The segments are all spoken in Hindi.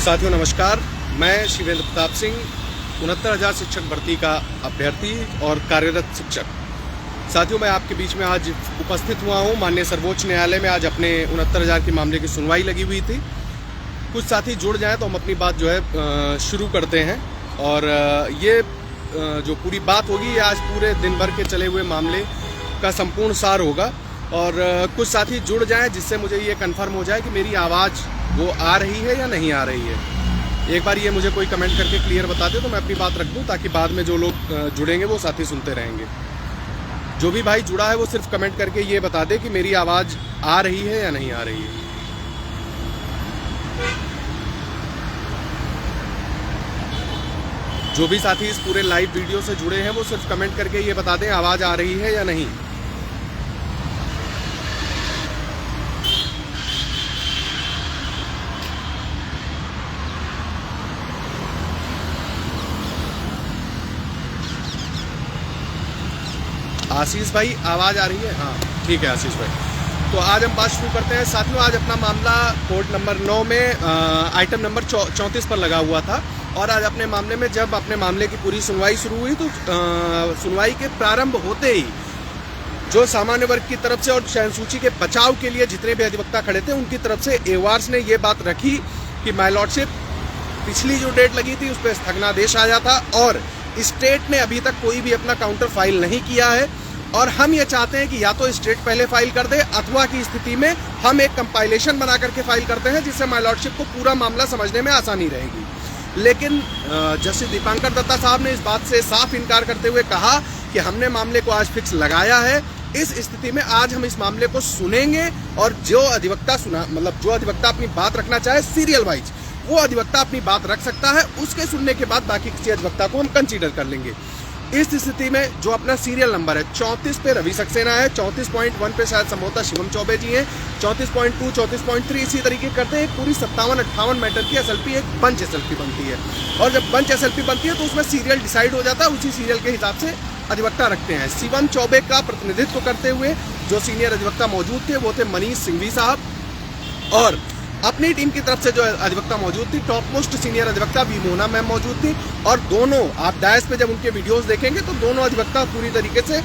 साथियों नमस्कार, मैं शिवेंद्र प्रताप सिंह 69,000 शिक्षक भर्ती का अभ्यर्थी और कार्यरत शिक्षक। साथियों, मैं आपके बीच में आज उपस्थित हुआ हूं। माननीय सर्वोच्च न्यायालय में आज अपने 69,000 के मामले की सुनवाई लगी हुई थी। कुछ साथी जुड़ जाएं तो हम अपनी बात जो है शुरू करते हैं। और ये जो पूरी बात होगी ये आज पूरे दिन भर के चले हुए मामले का संपूर्ण सार होगा। और कुछ साथी जुड़ जाएं जिससे मुझे ये कंफर्म हो जाए कि मेरी आवाज़ वो आ रही है या नहीं आ रही है। एक बार ये मुझे कोई कमेंट करके क्लियर बता दे तो मैं अपनी बात रख दूं, ताकि बाद में जो लोग जुड़ेंगे वो साथी सुनते रहेंगे। जो भी भाई जुड़ा है वो सिर्फ कमेंट करके ये बता दे कि मेरी आवाज़ आ रही है या नहीं आ रही है। जो भी साथी इस पूरे लाइव वीडियो से जुड़े हैं वो सिर्फ कमेंट करके ये बता दें आवाज़ आ रही है या नहीं। आशीष भाई आवाज़ आ रही है? हाँ ठीक है आशीष भाई। तो आज हम बात शुरू करते हैं। साथियों, आज अपना मामला कोर्ट नंबर 9 में आइटम नंबर 34 पर लगा हुआ था। और आज अपने मामले में जब अपने मामले की पूरी सुनवाई शुरू हुई तो सुनवाई के प्रारंभ होते ही जो सामान्य वर्ग की तरफ से और चयन सूची के बचाव के लिए जितने भी अधिवक्ता खड़े थे उनकी तरफ से एवार्स ने ये बात रखी कि माय लॉर्डशिप पिछली जो डेट लगी थी उस पर स्थगनादेश आया था और स्टेट ने अभी तक कोई भी अपना काउंटर फाइल नहीं किया है। और हम ये चाहते हैं कि या तो स्टेट पहले फाइल कर दे अथवा की स्थिति में हम एक कंपाइलेशन बना करके फाइल करते हैं, जिससे माय लॉर्डशिप को पूरा मामला समझने में आसानी रहेगी। लेकिन जस्टिस दीपांकर दत्ता साहब ने इस बात से साफ इनकार करते हुए कहा कि हमने मामले को आज फिक्स लगाया है। इस स्थिति में आज हम इस मामले को सुनेंगे और जो अधिवक्ता जो अधिवक्ता अपनी बात रखना चाहे सीरियल वाइज वो अधिवक्ता अपनी बात रख सकता है। उसके सुनने के बाद बाकी किसी अधिवक्ता को हम कंसीडर कर लेंगे। इस स्थिति में जो अपना सीरियल नंबर है 34 पे रवि सक्सेना है, 34.1 पे शायद संभवतः शिवम चौबे जी हैं, 34.2, 34.3 इसी तरीके करते हैं। पूरी 57-58 मैटर की एसएलपी एक बंच एसएलपी बनती है। और जब बंच एसएलपी बनती है तो उसमें सीरियल डिसाइड हो जाता है, उसी सीरियल के हिसाब से अधिवक्ता रखते हैं। शिवम चौबे का प्रतिनिधित्व करते हुए जो सीनियर अधिवक्ता मौजूद थे वो थे मनीष सिंघवी साहब। और अपनी टीम की तरफ से जो अधिवक्ता मौजूद थी टॉप मोस्ट सीनियर अधिवक्ता वी मोहना मैम मौजूद थी। और दोनों आप डायस पे जब उनके वीडियोस देखेंगे तो दोनों अधिवक्ता पूरी तरीके से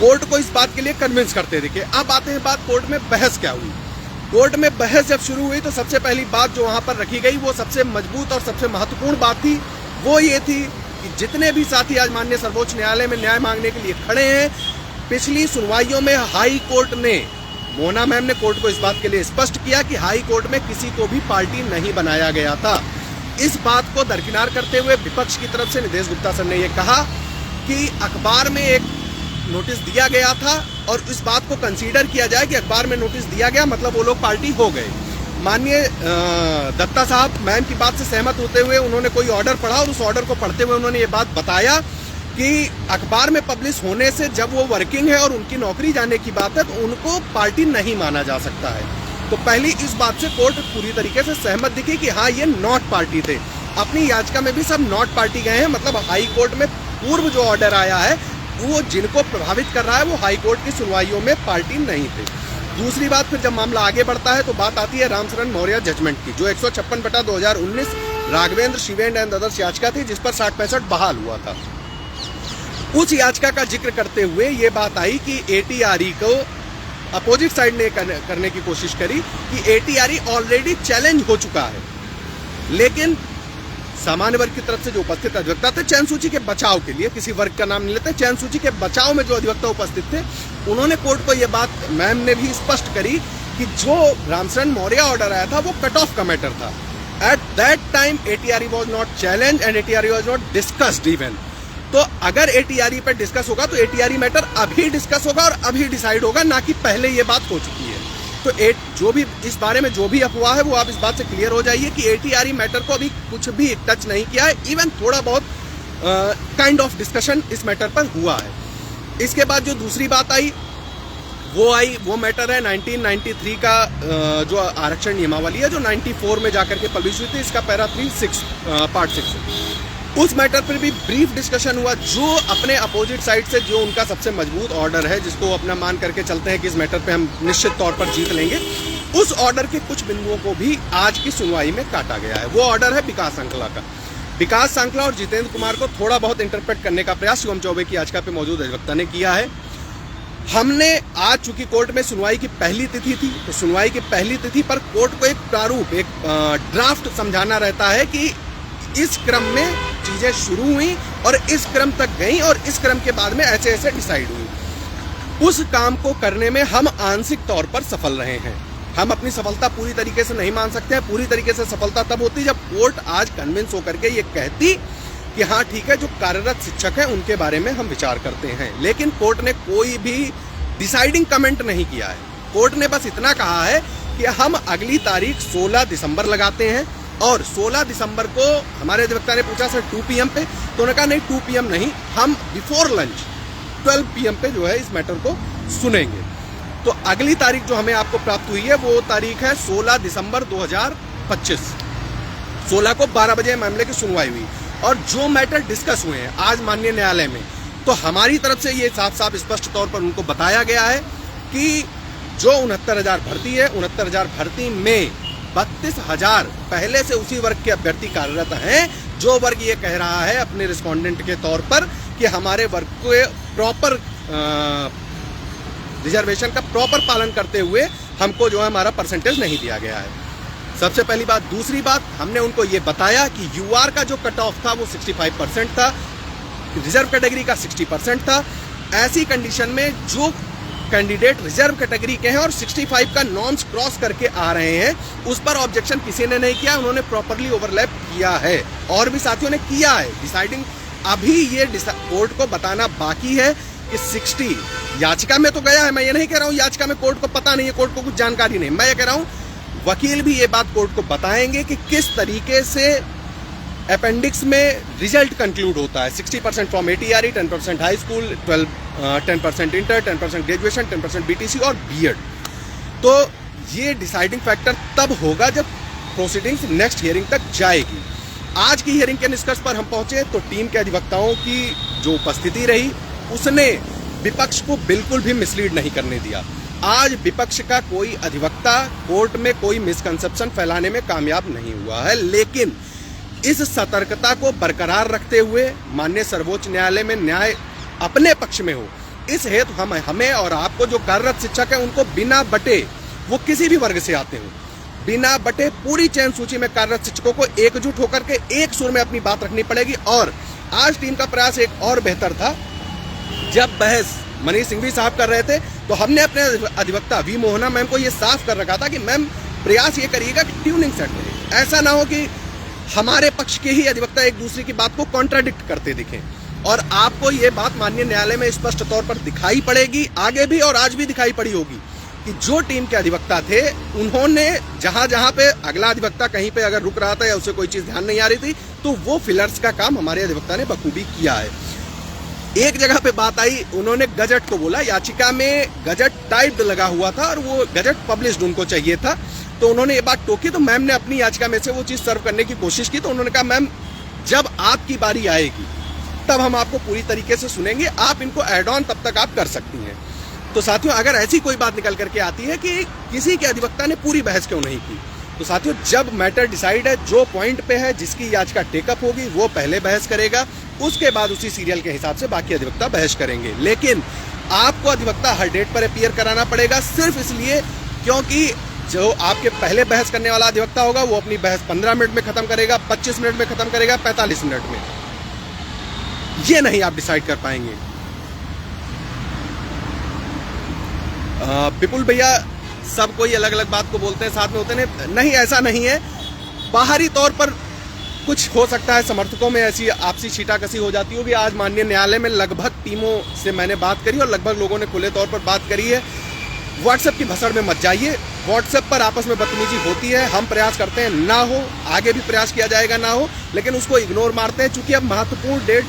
कोर्ट को इस बात के लिए कन्विंस करते दिखे। अब आते हैं बात कोर्ट में बहस क्या हुई। कोर्ट में बहस जब शुरू हुई तो सबसे पहली बात जो वहां पर रखी गई वो सबसे मजबूत और सबसे महत्वपूर्ण बात थी, वो ये थी कि जितने भी साथी आज माननीय सर्वोच्च न्यायालय में न्याय मांगने के लिए खड़े हैं, पिछली सुनवाइयों में हाई कोर्ट ने मोहना मैम ने कोर्ट को इस बात के लिए स्पष्ट किया कि हाई कोर्ट में किसी को भी पार्टी नहीं बनाया गया था। इस बात को दरकिनार करते हुए विपक्ष की तरफ से निदेश गुप्ता सर ने यह कहा कि अखबार में एक नोटिस दिया गया था और इस बात को कंसीडर किया जाए कि अखबार में नोटिस दिया गया मतलब वो लोग पार्टी हो गए। माननीय दत्ता साहब मैम की बात से सहमत होते हुए उन्होंने कोई ऑर्डर पढ़ा और उस ऑर्डर को पढ़ते हुए उन्होंने ये बात बताया कि अखबार में पब्लिश होने से जब वो वर्किंग है और उनकी नौकरी जाने की बात है तो उनको पार्टी नहीं माना जा सकता है। तो पहली इस बात से कोर्ट पूरी तरीके से सहमत दिखी कि हाँ ये नॉट पार्टी थे। अपनी याचिका में भी सब नॉट पार्टी गए हैं, मतलब हाई कोर्ट में पूर्व जो ऑर्डर आया है वो जिनको प्रभावित कर रहा है वो हाई कोर्ट की सुनवाइयों में पार्टी नहीं थे। दूसरी बात, फिर जब मामला आगे बढ़ता है तो बात आती है रामचरण मौर्य जजमेंट की, जो 156/2019 राघवेंद्र शिवेंद्र एंड अदर्स याचिका थी जिस पर 60-65 बहाल हुआ था। उस याचिका का जिक्र करते हुए ये बात आई कि एटीआरई को अपोजिट साइड ने करने की कोशिश करी कि एटीआरई ऑलरेडी चैलेंज हो चुका है। लेकिन सामान्य वर्ग की तरफ से जो उपस्थित अधिवक्ता थे चयन सूची के बचाव के लिए, किसी वर्ग का नाम नहीं लेते, चयन सूची के बचाव में जो अधिवक्ता उपस्थित थे उन्होंने कोर्ट को यह बात मैम ने भी स्पष्ट करी कि जो रामचरण मौर्य ऑर्डर आया था वो कट ऑफ का मैटर था। At that time ATRE was not challenge and ATRE was not discussed even. तो अगर एटीआरई पर डिस्कस होगा तो एटीआरई मैटर अभी डिस्कस होगा और अभी डिसाइड होगा, ना कि पहले ये बात हो चुकी है। तो जो भी इस बारे में जो भी अफवाह है वो आप इस बात से क्लियर हो जाइए कि एटीआरई मैटर को अभी कुछ भी टच नहीं किया है। इवन थोड़ा बहुत काइंड ऑफ डिस्कशन इस मैटर पर हुआ है। इसके बाद जो दूसरी बात आई वो मैटर है 1993 का जो आरक्षण नियमावली है जो 94 में जाकर के पब्लिश हुई थी, इसका पैरा 3 पार्ट 6। उस मैटर पर भी ब्रीफ डिस्कशन हुआ। जो अपने अपोजिट साइड से जो उनका सबसे मजबूत ऑर्डर है जिसको अपना मान करके चलते हैं कि इस मैटर पे हम निश्चित तौर पर जीत लेंगे, उस ऑर्डर के कुछ बिंदुओं को भी आज की सुनवाई में काटा गया है। वो ऑर्डर है विकास सांकला का। विकास सांकला और जितेंद्र कुमार को थोड़ा बहुत इंटरप्रेट करने का प्रयास शिवम चौबे की याचिका पे मौजूद अधिवक्ता ने किया है। हमने आज चूंकि कोर्ट में सुनवाई की पहली तिथि थी, तो सुनवाई की पहली तिथि पर कोर्ट को एक प्रारूप, एक ड्राफ्ट समझाना रहता है कि इस क्रम में चीजें शुरू हुई और इस क्रम तक गई और इस क्रम के बाद में ऐसे ऐसे डिसाइड हुई। उस काम को करने में हम आंशिक तौर पर सफल रहे हैं। हम अपनी सफलता पूरी तरीके से नहीं मान सकते हैं। पूरी तरीके से सफलता तब होती जब कोर्ट आज कन्विंस होकर के ये कहती कि हाँ ठीक है, जो कार्यरत शिक्षक हैं उनके बारे में हम विचार करते हैं। लेकिन कोर्ट ने कोई भी डिसाइडिंग कमेंट नहीं किया है। कोर्ट ने बस इतना कहा है कि हम अगली तारीख 16 दिसंबर लगाते हैं और 16 दिसंबर को हमारे अधिवक्ता ने पूछा सर 2 PM पे, तो उन्होंने कहा नहीं 2 PM नहीं, हम बिफोर लंच 12 PM पे जो है इस मैटर को सुनेंगे। तो अगली तारीख जो हमें आपको प्राप्त हुई है वो तारीख है 16 दिसंबर 2025। 16 को 12 बजे मामले की सुनवाई हुई और जो मैटर डिस्कस हुए हैं आज माननीय न्यायालय में, तो हमारी तरफ से ये साफ साफ स्पष्ट तौर पर उनको बताया गया है कि जो 69,000 भर्ती है, 69,000 भर्ती में 32,000 पहले से उसी वर्ग के अभ्यर्थी कार्यरत हैं। जो वर्ग ये कह रहा है अपने रिस्पोंडेंट के तौर पर कि हमारे वर्ग को प्रॉपर रिजर्वेशन का प्रॉपर पालन करते हुए हमको जो है हमारा परसेंटेज नहीं दिया गया है। सबसे पहली बात। दूसरी बात, हमने उनको ये बताया कि यूआर का जो कट ऑफ था वो 65% था, रिजर्व कैटेगरी का 60% था। ऐसी कंडीशन में जो कैंडिडेट रिजर्व कैटेगरी के हैं और 65 का नॉर्म्स क्रॉस करके आ रहे हैं, उस पर ऑब्जेक्शन किसी ने नहीं किया। उन्होंने प्रॉपरली ओवरलैप किया है और भी साथियों ने किया है। डिसाइडिंग अभी ये कोर्ट को बताना बाकी है कि 60 याचिका में तो गया है। मैं ये नहीं कह रहा हूँ याचिका में कोर्ट को पता नहीं है, कोर्ट को कुछ जानकारी नहीं। मैं ये कह रहा हूँ वकील भी ये बात कोर्ट को बताएंगे कि किस तरीके से अपेंडिक्स में रिजल्ट कंक्लूड होता है। 60% from ATRE, 10% high school, 10% inter, 10% graduation, 10% BTC और बीएड। तो ये डिसाइडिंग फैक्टर तब होगा जब प्रोसीडिंग्स नेक्स्ट हियरिंग तक जाएगी। आज की हियरिंग के निष्कर्ष पर हम पहुंचे तो टीम के अधिवक्ताओं की जो उपस्थिति रही उसने विपक्ष को बिल्कुल भी मिसलीड नहीं करने दिया। आज विपक्ष का कोई अधिवक्ता कोर्ट में कोई मिसकंसेप्शन फैलाने में कामयाब नहीं हुआ है। लेकिन इस सतर्कता को बरकरार रखते हुए माननीय सर्वोच्च न्यायालय में न्याय अपने पक्ष में हो, इस हेतु हमें और आपको जो कार्यरत शिक्षक है उनको बिना बटे, वो किसी भी वर्ग से आते हो, बिना बटे पूरी चयन सूची में कार्यरत शिक्षकों को एकजुट होकर के एक सुर में अपनी बात रखनी पड़ेगी। और आज टीम का प्रयास एक और बेहतर था। जब बहस मनीष सिंघवी साहब कर रहे थे तो हमने अपने अधिवक्ता वी मोहना मैम को ये साफ कर रखा था कि मैम प्रयास ये करिएगा कि ट्यूनिंग सेट रहे, ऐसा ना हो कि हमारे पक्ष के ही अधिवक्ता एक दूसरे की बात को कॉन्ट्राडिक्ट करते दिखें। और आपको ये बात माननीय न्यायालय में स्पष्ट तौर पर दिखाई पड़ेगी, आगे भी और आज भी दिखाई पड़ी होगी कि जो टीम के अधिवक्ता थे उन्होंने जहां जहां पे अगला अधिवक्ता कहीं पे अगर रुक रहा था या उसे कोई चीज ध्यान नहीं आ रही थी तो वो फिलर्स का काम हमारे अधिवक्ता ने बखूबी किया है। एक जगह पे बात आई, उन्होंने गजट को बोला, याचिका में गजट टाइप्ड लगा हुआ था और वो गजट पब्लिश्ड उनको चाहिए था, तो उन्होंने ये बात टोकी। तो मैम ने अपनी याचिका में से वो चीज सर्व करने की कोशिश की। तो उन्होंने कहा मैम जब आपकी बारी आएगी तब हम आपको पूरी तरीके से सुनेंगे, आप इनको एड ऑन तब तक आप कर सकती हैं। तो साथियों अगर ऐसी कोई बात निकल करके आती है कि किसी के अधिवक्ता ने पूरी बहस क्यों नहीं की, तो साथियों जब मैटर डिसाइड है, जो पॉइंट पे है, जिसकी याचिका टेकअप होगी वो पहले बहस करेगा, उसके बाद उसी सीरियल के हिसाब से बाकी अधिवक्ता बहस करेंगे। लेकिन आपको अधिवक्ता हर डेट पर अपीयर कराना पड़ेगा, सिर्फ इसलिए क्योंकि जो आपके पहले बहस करने वाला अधिवक्ता होगा वो अपनी बहस 15 मिनट में खत्म करेगा, 25 मिनट में खत्म करेगा, 45 मिनट में। ये नहीं आप डिसाइड कर पाएंगे। विपुल भैया सब कोई अलग अलग बात को बोलते हैं, साथ में होते नहीं, ऐसा नहीं है। बाहरी तौर पर कुछ हो सकता है, समर्थकों में ऐसी आपसी छीटाकसी हो जाती होगी। आज माननीय न्यायालय में लगभग टीमों से मैंने बात करी और लगभग लोगों ने खुले तौर पर बात करी है। व्हाट्सएप की भसड़ में मत जाइए। व्हाट्सएप पर आपस में बदतमीजी होती है, हम प्रयास करते हैं ना हो, आगे भी प्रयास किया जाएगा ना हो, लेकिन उसको इग्नोर मारते हैं। चूंकि अब महत्वपूर्ण डेट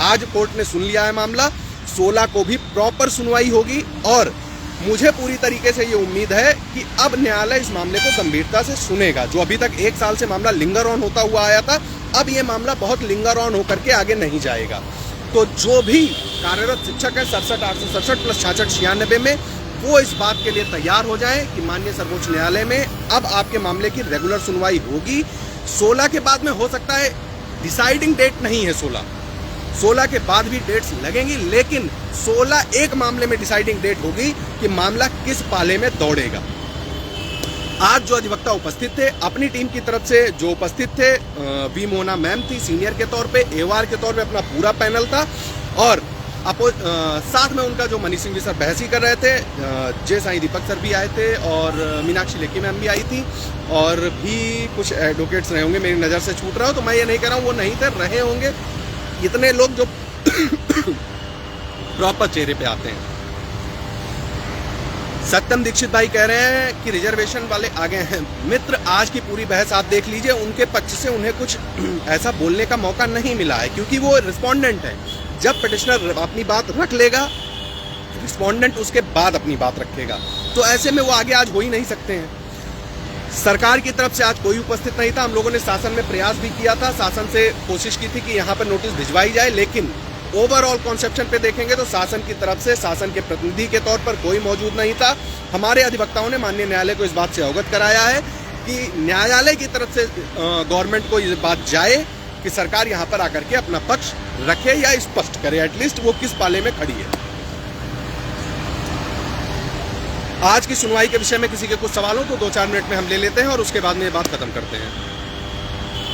आज कोर्ट ने सुन लिया है, मामला 16 को भी प्रॉपर सुनवाई होगी और मुझे पूरी तरीके से ये उम्मीद है कि अब न्यायालय इस मामले को गंभीरता से सुनेगा। जो अभी तक 1 साल से मामला लिंगर ऑन होता हुआ आया था, अब ये मामला बहुत लिंगर ऑन होकर के आगे नहीं जाएगा। तो जो भी कार्यरत शिक्षक है 67,867 प्लस 6696 में वो इस बात के लिए तैयार हो जाएं कि माननीय सर्वोच्च न्यायालय में अब आपके मामले की रेगुलर सुनवाई होगी। 16 के बाद में हो सकता है, डिसाइडिंग डेट नहीं है 16 के बाद भी डेट्स लगेंगी, लेकिन 16 एक मामले में डिसाइडिंग डेट होगी कि मामला किस पाले में दौड़ेगा। आज जो अधिवक्ता उपस्थित थे, अपनी टीम की तरफ से जो उपस्थित थे, वी मोना मैम थी सीनियर के तौर पे, एवार के तौर पे अपना पूरा पैनल था, और साथ में उनका जो मनीष सिंह सर बहस ही कर रहे थे, जे साईं दीपक सर भी आए थे, और मीनाक्षी लेखी मैम भी आई थी, और भी कुछ एडवोकेट्स रहे होंगे, मेरी नज़र से छूट रहा हो तो मैं ये नहीं कह रहा हूँ वो नहीं थे, रहे होंगे। इतने लोग जो प्रॉपर चेहरे पे आते हैं। सत्यम दीक्षित भाई कह रहे हैं कि रिजर्वेशन वाले आगे हैं। मित्र, आज की पूरी बहस आप देख लीजिए, उनके पक्ष से उन्हें कुछ ऐसा बोलने का मौका नहीं मिला है, क्योंकि वो रिस्पोंडेंट है। जब पिटिशनर अपनी बात रख लेगा, रिस्पोंडेंट उसके बाद अपनी बात रखेगा, तो ऐसे में वो आगे आज हो ही नहीं सकते हैं। सरकार की तरफ से आज कोई उपस्थित नहीं था। हम लोगों ने शासन में प्रयास भी किया था, शासन से कोशिश की थी कि यहाँ पर नोटिस भिजवाई जाए, लेकिन ओवरऑल कॉन्सेप्शन पे देखेंगे तो शासन की तरफ से, शासन के प्रतिनिधि के तौर पर कोई मौजूद नहीं था। हमारे अधिवक्ताओं ने माननीय न्यायालय को इस बात से अवगत कराया है कि न्यायालय की तरफ से गवर्नमेंट को ये बात जाए कि सरकार यहाँ पर आकर के अपना पक्ष रखे या स्पष्ट करे एटलीस्ट वो किस पाले में खड़ी है। आज की सुनवाई के विषय में किसी के कुछ सवाल हो तो 2-4 मिनट में हम ले लेते हैं और उसके बाद में ये बात खत्म करते हैं।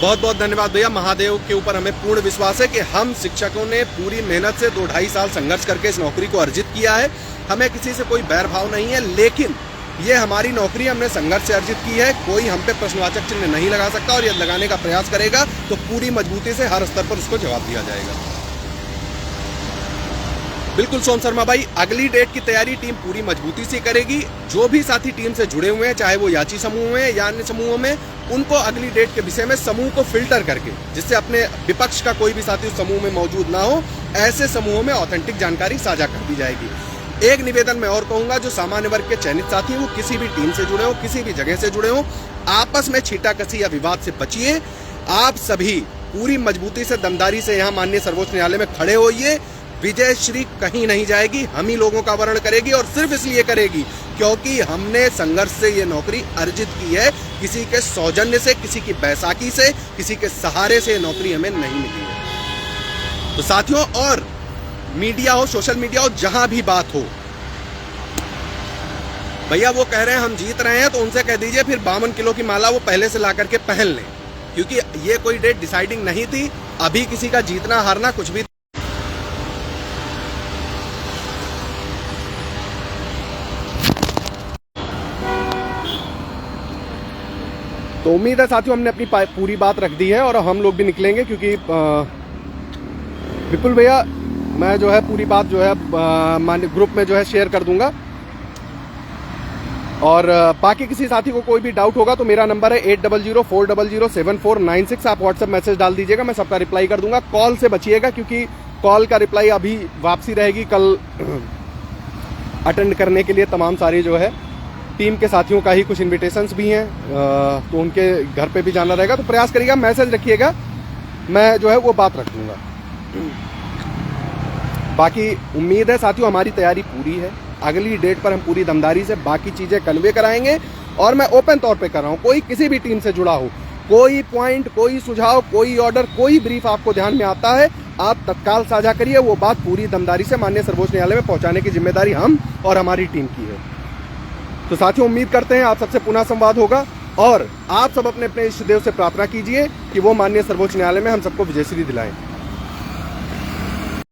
बहुत बहुत धन्यवाद भैया। महादेव के ऊपर हमें पूर्ण विश्वास है कि हम शिक्षकों ने पूरी मेहनत से 2-2.5 साल संघर्ष करके इस नौकरी को अर्जित किया है। हमें किसी से कोई बैर भाव नहीं है, लेकिन ये हमारी नौकरी हमने संघर्ष से अर्जित की है। कोई हम पे प्रश्नवाचक चिन्ह नहीं लगा सकता, और यदि लगाने का प्रयास करेगा तो पूरी मजबूती से हर स्तर पर उसको जवाब दिया जाएगा। बिल्कुल सोम शर्मा भाई, अगली डेट की तैयारी टीम पूरी मजबूती से करेगी। जो भी साथी टीम से जुड़े हुए हैं, चाहे वो याची समूह में या अन्य समूहों में, उनको अगली डेट के विषय में समूह को फिल्टर करके, जिससे अपने विपक्ष का कोई भी साथी उस समूह में मौजूद ना हो, ऐसे समूहों में ऑथेंटिक जानकारी साझा कर दी जाएगी। एक निवेदन मैं और कहूंगा, जो सामान्य वर्ग के चयनित साथी वो किसी भी टीम से जुड़े हो, किसी भी जगह से जुड़े हो, आपस में छींटाकसी या विवाद से बचिए। आप सभी पूरी मजबूती से, दमदारी से यहाँ माननीय सर्वोच्च न्यायालय में खड़े होइए। विजय श्री कहीं नहीं जाएगी, हम ही लोगों का वर्ण करेगी, और सिर्फ इसलिए करेगी क्योंकि हमने संघर्ष से ये नौकरी अर्जित की है। किसी के सौजन्य से, किसी की बैसाखी से, किसी के सहारे से ये नौकरी हमें नहीं मिली है। तो साथियों, और मीडिया हो, सोशल मीडिया हो, जहां भी बात हो, भैया वो कह रहे हैं हम जीत रहे हैं, तो उनसे कह दीजिए फिर 52 किलो की माला वो पहले से ला करके पहन लें, क्योंकि ये कोई डेट डिसाइडिंग नहीं थी। अभी किसी का जीतना हारना कुछ भी। तो उम्मीद है साथियों हमने अपनी पूरी बात रख दी है, और हम लोग भी निकलेंगे, क्योंकि विपुल भैया मैं जो है पूरी बात जो है ग्रुप में जो है शेयर कर दूंगा, और बाकी किसी साथी को कोई भी डाउट होगा तो मेरा नंबर है 8040007496। आप व्हाट्सएप मैसेज डाल दीजिएगा, मैं सबका रिप्लाई कर दूंगा। कॉल से बचिएगा, क्योंकि कॉल का रिप्लाई अभी वापसी रहेगी, कल अटेंड करने के लिए तमाम सारी जो है टीम के साथियों का ही कुछ इनविटेशंस भी हैं, तो उनके घर पे भी जाना रहेगा। तो प्रयास करिएगा, मैसेज रखिएगा, मैं जो है वो बात रख दूंगा। बाकी उम्मीद है साथियों हमारी तैयारी पूरी है। अगली डेट पर हम पूरी दमदारी से बाकी चीज़ें कन्वे कराएंगे, और मैं ओपन तौर पे कर रहा हूँ, कोई किसी भी टीम से जुड़ा हो, कोई पॉइंट, कोई सुझाव, कोई ऑर्डर, कोई ब्रीफ आपको ध्यान में आता है, आप तत्काल साझा करिए। वो बात पूरी दमदारी से माननीय सर्वोच्च न्यायालय में पहुँचाने की जिम्मेदारी हम और हमारी टीम की है। तो साथियों उम्मीद करते हैं आप सबसे पुनः संवाद होगा, और आप सब अपने अपने इष्ट देव से प्रार्थना कीजिए कि वो माननीय सर्वोच्च न्यायालय में हम सबको विजयश्री दिलाएं।